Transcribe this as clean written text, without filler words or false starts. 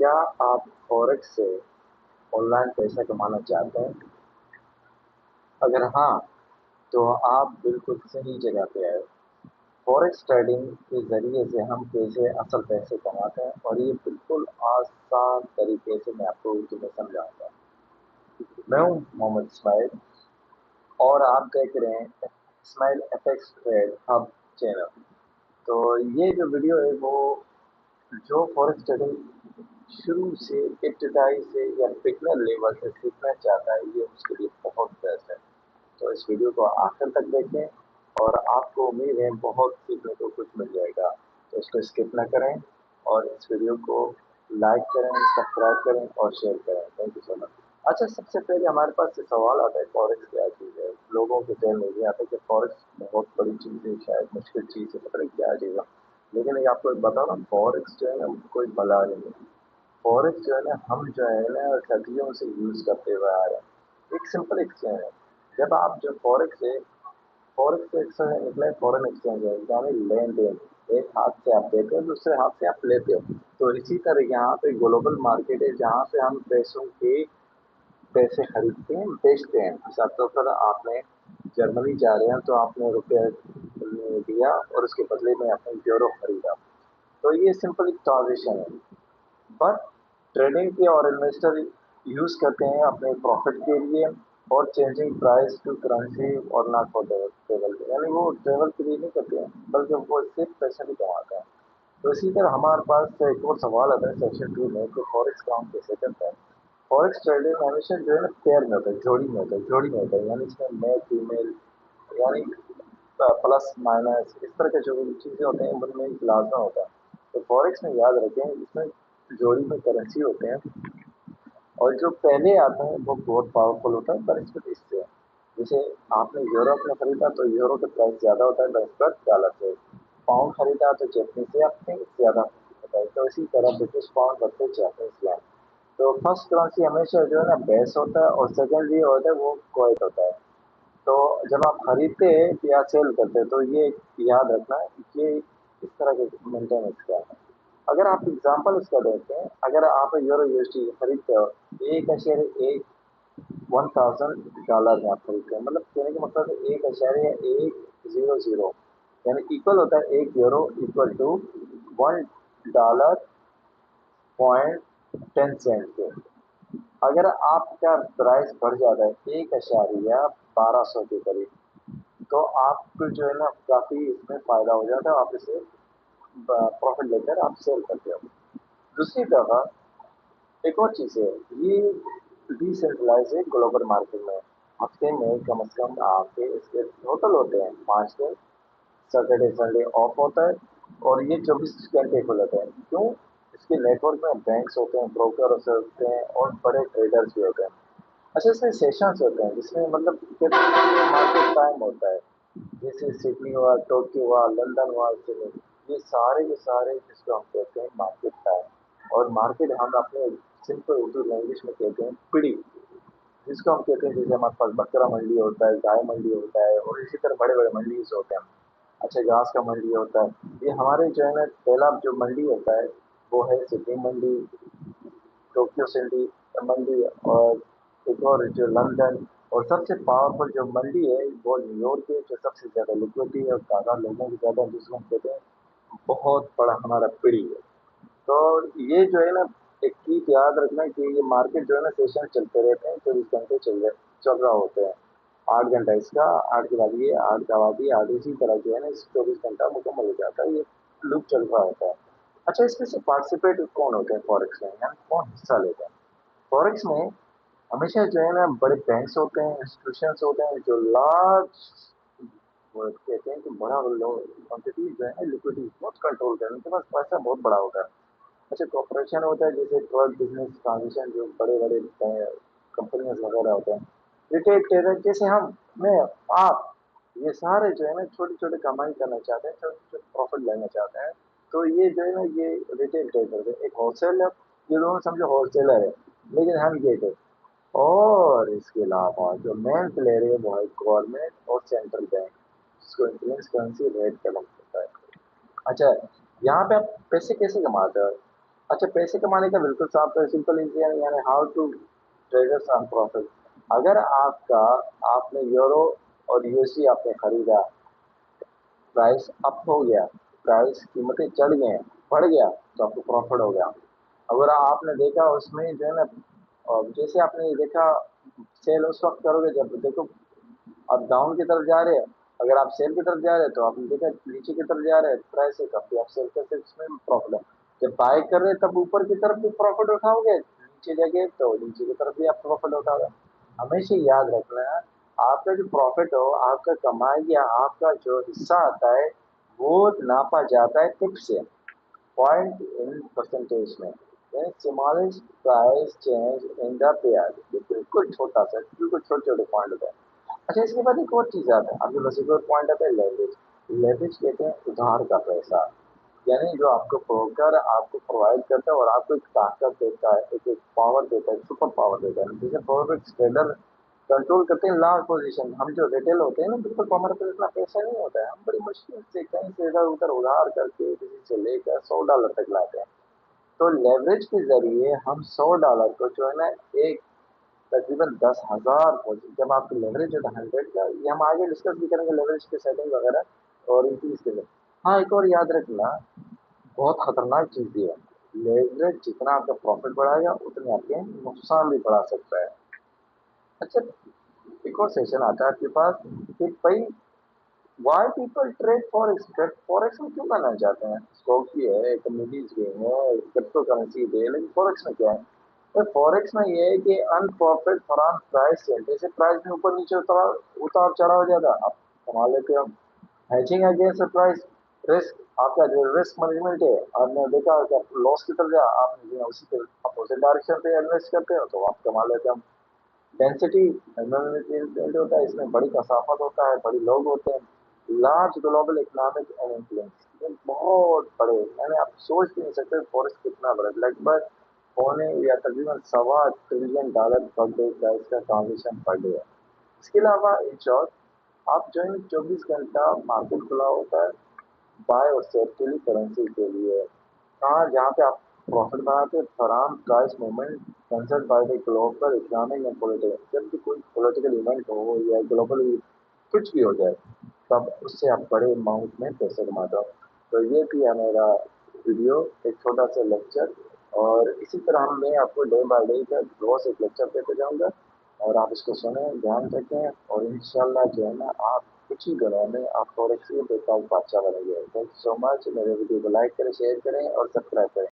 क्या आप फॉरेक्स से ऑनलाइन पैसा कमाना चाहते हैं? अगर हाँ, तो आप बिल्कुल सही जगह पे आए हो। फॉरेक्स ट्रेडिंग के ज़रिए से हम कैसे असल पैसे कमाते हैं और ये बिल्कुल आसान तरीके से मैं आपको तुम्हें समझाऊँगा। मैं हूँ मोहम्मद इस्माइल और आप देख रहे हैं Ismail FX trade hub channel. तो ये जो वीडियो है वो जो फॉरेक्स ट्रेडिंग शुरू से इब्तदाई से या बिगनर लेवल से सीखना चाहता है ये उसके लिए बहुत बेस्ट है। तो इस वीडियो को आखिर तक देखें और आपको उम्मीद है बहुत सीखने को कुछ मिल जाएगा। तो इसको स्किप ना करें और इस वीडियो को लाइक करें, सब्सक्राइब करें और शेयर करें। Thank you so much. अच्छा, सबसे पहले हमारे पास ये सवाल आता है फॉरेक्स क्या चीज़ है। लोगों के जहन में ये आता है कि फॉरेक्स बहुत बड़ी चीज़ है, शायद मुश्किल चीज़ है, पता नहीं क्या चीज़ है। लेकिन ये आपको एक बताओ ना, फॉरेक्स जो है ना कोई बला नहीं है। फॉरेक्स जो है ना हम जो है ना सदियों से यूज़ करते हुए आ रहे हैं। एक सिंपल एक्सचेंज है। जब आप जो फॉरेक्स एक्सचेंज निकला है, फॉरेन एक्सचेंज है, यानी लेन देन। एक हाथ से आप देते हो, दूसरे हाथ से आप लेते हो। तो इसी तरह यहाँ पे ग्लोबल मार्केट है जहाँ पे हम पैसे खरीदते हैं, बेचते हैं। मिसाल के तौर पर आपने जर्मनी जा रहे हैं तो आपने रुपया दिया और उसके बदले में आपने यूरो खरीदा। तो ये सिंपल एक ट्रांजेक्शन है। पर ट्रेडिंग के और इन्वेस्टर यूज करते हैं अपने प्रॉफिट के लिए और चेंजिंग प्राइस टू करेंसी और नॉट फॉर ट्रेवल, यानी वो ट्रेवल के लिए नहीं करते हैं बल्कि वो इससे पैसे भी कमाते हैं। तो इसी तरह हमारे पास एक और सवाल आता है सेक्शन 2 में कि फॉरेक्स काम कैसे करता है। फॉरेक्स ट्रेडिंग हमेशा जो है ना पेयर में होता है, जोड़ी में होता है, यानी इसमें मेल फीमेल, यानी प्लस माइनस इस तरह के जो चीज़ें होते हैं उनमें एक लाजमा होता है। तो फॉरेक्स में याद रखें इसमें जोड़ी में करेंसी होते हैं और जो पहले आता है वो बहुत पावरफुल होता है बनस्पत इससे। जैसे आपने यूरोप में खरीदा तो यूरो का प्राइस ज़्यादा होता है बनस्पत डॉलर से। पाउंड खरीदा तो जैपनीज से आपने ज़्यादा होता है। तो इसी तरह ब्रिटिश पाउंड बढ़ते जैपनीज येन। तो फर्स्ट करेंसी हमेशा जो है ना बेस होता है और सेकंड जो होता है वो क्वाइट होता है। तो जब आप खरीदते हैं या सेल करते हैं तो ये याद रखना कि ये इस तरह के मेंटेनेंस का है। अगर आप एग्जांपल इसका देखें, अगर आप यूरो यूएसडी खरीदते हो, एक अशेर एक $1000 में आप खरीदते हैं, मतलब कहने का मतलब है 1,100, यानी इक्वल होता है 1 यूरो इक्वल टू $1.10 के। अगर आपका प्राइस बढ़ जाता है 1,1200 के करीब, तो आपको जो है ना काफ़ी इसमें फ़ायदा हो जाता है, आप इसे प्रॉफिट लेकर आप सेल करते हो। दूसरी तरफ एक और चीज़ है, ये डिसेंट्रलाइज है ग्लोबल मार्केट में। हफ्ते में कम से कम आपके इसके टोटल होते हैं 5 दिन, सैटरडे संडे ऑफ होता है और ये 24 घंटे खुले होते हैं। क्यों? इसके नेटवर्क में बैंक्स होते हैं, ब्रोकर होते हैं और बड़े ट्रेडर्स भी होते हैं। अच्छा, इसमें सेशंस होते हैं जिसमें मतलब मार्केट टाइम होता है। जैसे सिडनी हुआ, टोक्यो हुआ, लंदन हुआ, ये सारे के सारे जिसको हम कहते हैं मार्केट टाइम। और मार्केट हम अपने सिंपल उर्दू लैंग्वेज में कहते हैं पिड़ी, जिसको हम कहते हैं जैसे हमारे पास बकरा मंडी होता है, गाय मंडी होता है और इसी तरह बड़े बड़े मंडीज होते हैं। अच्छा, घास का मंडी होता है। ये हमारे जो है ना पहला जो मंडी होता है वो है सिडनी मंडी, टोक्यो सिटी मंडी और एक और जो लंदन। और सबसे पावरफुल जो मंडी है वो न्यूयॉर्क है, जो सबसे ज़्यादा लिक्विडिटी है और ताज़ा लोगों की ज़्यादा, जिसको हम कहते हैं बहुत बड़ा हमारा पीढ़ी है। तो ये जो है ना एक चीज़ याद रखना कि ये मार्केट जो है ना सेशन चलते रहते हैं, 24 घंटे चल रहा होते हैं। 8 घंटा इसका, 8 के बाद ये, 8 का बाद ये, 8 इसी तरह जो है ना इस 24 घंटा मुकम्मल हो जाता है, ये लूप चल रहा होता है। अच्छा, इसमें से पार्टिसिपेट कौन होते हैं फॉरेक्स में, यानी कौन हिस्सा लेते हैं फॉरेक्स में? हमेशा जो है ना बड़े बैंक्स होते हैं, इंस्टीट्यूशंस होते हैं जो लार्ज, वो कहते हैं कि बड़ा क्वांटिटी जो है ना लिक्विडिटी बहुत कंट्रोल करते हैं, उनके पास पैसा बहुत बड़ा होता है। अच्छा, कॉर्पोरेशन होता है जैसे ट्रक बिजनेस ट्रांजिशन, जो बड़े बड़े कंपनियां वगैरह होते हैं। रिटेल ट्रेडर जैसे हम, मैं, आप, ये सारे जो है ना छोटे छोटे कमाई करना चाहते हैं, छोटे छोटे प्रॉफिट लेना चाहते हैं। तो ये जो है ना ये रिटेल ट्रेडर है। एक होलसेलर, ये दोनों समझो होलसेलर है, लेकिन हम ये थे। और इसके अलावा जो मेन प्लेयर है वो है गवर्नमेंट और सेंट्रल बैंक, जिसको इंडियन करेंसी रेट करना पड़ता है। अच्छा, यहाँ पे आप पैसे कैसे कमाते हो? अच्छा, पैसे कमाने का बिल्कुल साफ है, सिंपल इजी है, यानी how to traders on profit. अगर आपका आपने यूरो और यूएसडी आपने खरीदा, प्राइस अप हो गया, प्राइस कीमतें चढ़ गए, बढ़ गया, तो आपको प्रॉफिट हो गया। अगर आपने देखा उसमें जो है ना, जैसे आपने ये देखा, सेल उस वक्त करोगे जब देखो आप डाउन की तरफ जा रहे हैं। अगर आप सेल की तरफ जा रहे हैं तो आपने देखा नीचे की तरफ जा रहे हैं प्राइस से, काफी आप सेल करते हैं, इसमें प्रॉफिट है। जब बाय कर रहे हैं तब ऊपर की तरफ भी प्रॉफिट उठाओगे, नीचे जाके तो नीचे की तरफ भी आप प्रॉफिट उठाओगे। हमेशा याद रखना है, आपका जो प्रॉफिट हो, आपका कमाई या आपका जो हिस्सा आता है, वो नापा जाता है टिप से, पॉइंट इन परसेंटेज में, यानी smallest price change in the pair. ये बिल्कुल छोटा सा, बिल्कुल छोटे छोटे पॉइंट होता है। अच्छा, इसके बाद एक और चीज आता है, आपके पास एक और पॉइंट आता है, लेवरेज। लेवरेज कहते हैं उधार का पैसा, यानी जो आपको ब्रोकर आपको प्रोवाइड करता है और आपको एक ताकत देता है, एक पावर देता है, सुपर पावर देता है। जैसे फॉरेक्स ट्रेडर कंट्रोल करते हैं लार्ज पोजीशन, हम जो रिटेल होते हैं ना, बिल्कुल हमारे पास इतना पैसा नहीं होता है, हम बड़ी मुश्किल से कहीं से इधर उधर उधार करके किसी से लेकर $100 तक लाते हैं। तो लेवरेज के जरिए हम $100 को जो है ना, एक तकरीबन 10,000 जब आपकी लेवरेज है 100 का, ये हम आगे डिस्कस भी करेंगे लेवरेज के सेटिंग वगैरह और इंक्रीज के लिए। हाँ, एक और याद रखना, बहुत खतरनाक चीज भी है, लेवरेज जितना आपका प्रॉफिट बढ़ाएगा उतने आपके नुकसान भी बढ़ा सकता है। अच्छा, एक और सेशन आता है आपके पास कि भाई, why people trade forex, trade forex में क्यों करना चाहते हैं? स्टॉक भी है, कम्युनिटीज भी है, क्रिप्टो करेंसी भी है, लेकिन फॉरेक्स में क्या है? तो फॉरेक्स में ये है कि अनप्रॉफिट फॉरन प्राइस चेंज, जैसे प्राइस में ऊपर नीचे उतार उतार चढ़ाव हो जाता है, आप कमा लेते हो। हैचिंग अगेंस्ट प्राइस रिस्क, आपका जो रिस्क मैनेजमेंट है, आपने देखा कि आप लॉस की तरफ जा, आपने जो है उसी के अपोजिट डायरेक्शन पे इन्वेस्ट करते हो तो आप कमा लेते हो। डेंसिटी एनवायरमेंट होता है, इसमें बड़ी कसाफत होता है, बड़े लोग होते हैं, large global economic and influence, ये बहुत बड़े, यानी आप सोच भी नहीं सकते फॉरेस्ट कितना बड़ा, लगभग पौने या तकरीबन $1.25 ट्रिलियन पर डे का इसका ट्रांजेक्शन पर डे है। इसके अलावा इन शॉर्ट, आप जो है 24 घंटा मार्केट खुला होता है बाय और सेल के लिए, करेंसी के लिए। हाँ, जहाँ पे आप प्रॉफिट बनाते हैं, foreign price movement concern by the global economic and political, जब भी कोई पॉलिटिकल इवेंट हो या ग्लोबल कुछ भी हो जाए, तब उससे आप बड़े अमाउंट में पैसे कमाते हो। तो ये भी है मेरा वीडियो, एक छोटा सा लेक्चर, और इसी तरह मैं आपको डे बाय डे का रोज एक लेक्चर देते जाऊंगा, और आप इसको सुने, ध्यान रखें, और इंशाल्लाह जो है ना, आप कुछ ही दिनों में आप फॉरेक्स के बेहतर बादशाह बनेंगे। Thank you so much. मेरे वीडियो को लाइक करें, शेयर करें और सब्सक्राइब करें।